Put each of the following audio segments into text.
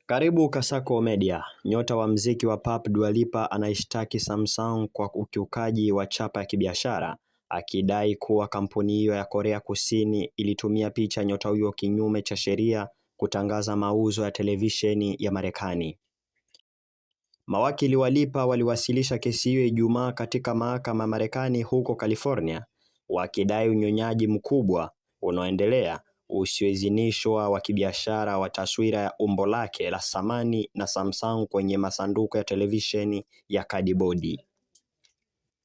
Karibu Kasako Media. Nyota wa mziki wa pop Dua Lipa anaishtaki Samsung kwa ukiukaji wa chapa ya kibiashara, akidai kuwa kampuni hiyo ya Korea Kusini ilitumia picha nyota huyo kinyume cha sheria kutangaza mauzo ya televisheni ya Marekani. Mawakili wa Lipa waliwasilisha kesi hiyo Ijumaa katika mahakama ya Marekani huko California, wakidai unyonyaji mkubwa unaoendelea usioidhinishwa wa kibiashara wa taswira ya umbo lake la samani na Samsung kwenye masanduku ya televisheni ya kadibodi.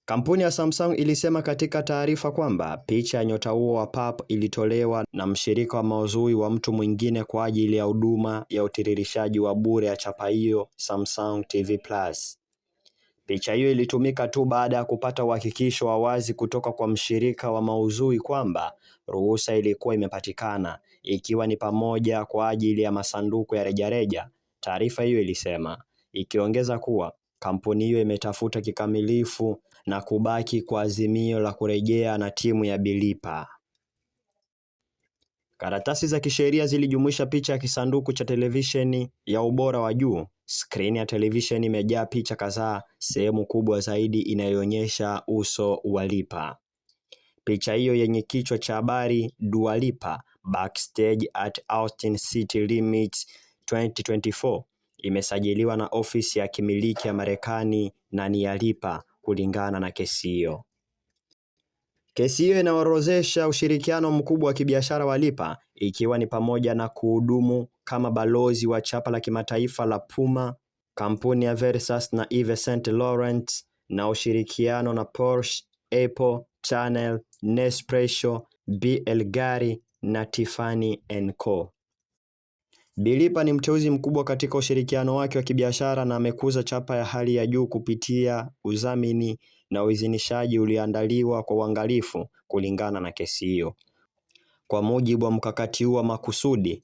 Kampuni ya Samsung ilisema katika taarifa kwamba picha ya nyota huo wa pop ilitolewa na mshirika wa maudhui wa mtu mwingine kwa ajili ya huduma ya utiririshaji wa bure ya chapa hiyo Samsung TV Plus. Picha hiyo ilitumika tu baada ya kupata uhakikisho wa wazi kutoka kwa mshirika wa maudhui kwamba ruhusa ilikuwa imepatikana, ikiwa ni pamoja kwa ajili ya masanduku ya rejareja, taarifa hiyo ilisema, ikiongeza kuwa kampuni hiyo imetafuta kikamilifu na kubaki kwa azimio la kurejea na timu ya Bilipa. Karatasi za kisheria zilijumuisha picha ya kisanduku cha televisheni ya ubora wa juu. Skrini ya televisheni imejaa picha kadhaa, sehemu kubwa zaidi inayoonyesha uso wa Lipa. Picha hiyo yenye kichwa cha habari Dua Lipa backstage at Austin City Limits 2024 imesajiliwa na ofisi ya kimiliki ya Marekani na ni ya Lipa kulingana na kesi hiyo. Kesi hiyo inaorodhesha ushirikiano mkubwa wa kibiashara wa Lipa, ikiwa ni pamoja na kuhudumu kama balozi wa chapa la kimataifa la Puma, kampuni ya Versace na Yves Saint Laurent, na ushirikiano na Porsche, Apple, Chanel, Nespresso, Bulgari na Tiffany & Co. Bilipa ni mteuzi mkubwa katika ushirikiano wake wa kibiashara na amekuza chapa ya hali ya juu kupitia udhamini na uidhinishaji ulioandaliwa kwa uangalifu kulingana na kesi hiyo. Kwa mujibu wa mkakati huu wa makusudi,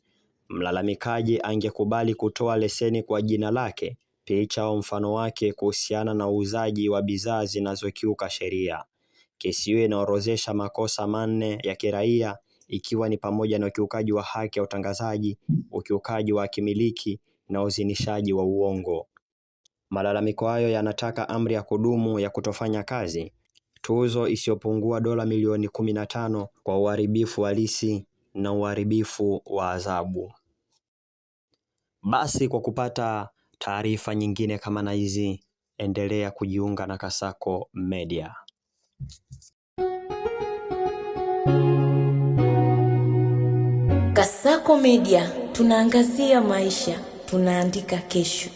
mlalamikaji angekubali kutoa leseni kwa jina lake, picha au mfano wake kuhusiana na uuzaji wa bidhaa zinazokiuka sheria. Kesi hiyo inaorodhesha makosa manne ya kiraia, ikiwa ni pamoja na ukiukaji wa haki ya utangazaji, ukiukaji wa kimiliki na uzinishaji wa uongo. Malalamiko hayo yanataka amri ya kudumu ya kutofanya kazi, tuzo isiyopungua dola milioni 15 kwa uharibifu halisi na uharibifu wa adhabu. Basi kwa kupata taarifa nyingine kama na hizi, endelea kujiunga na Kasako Media. Kasako Media, tunaangazia maisha, tunaandika kesho.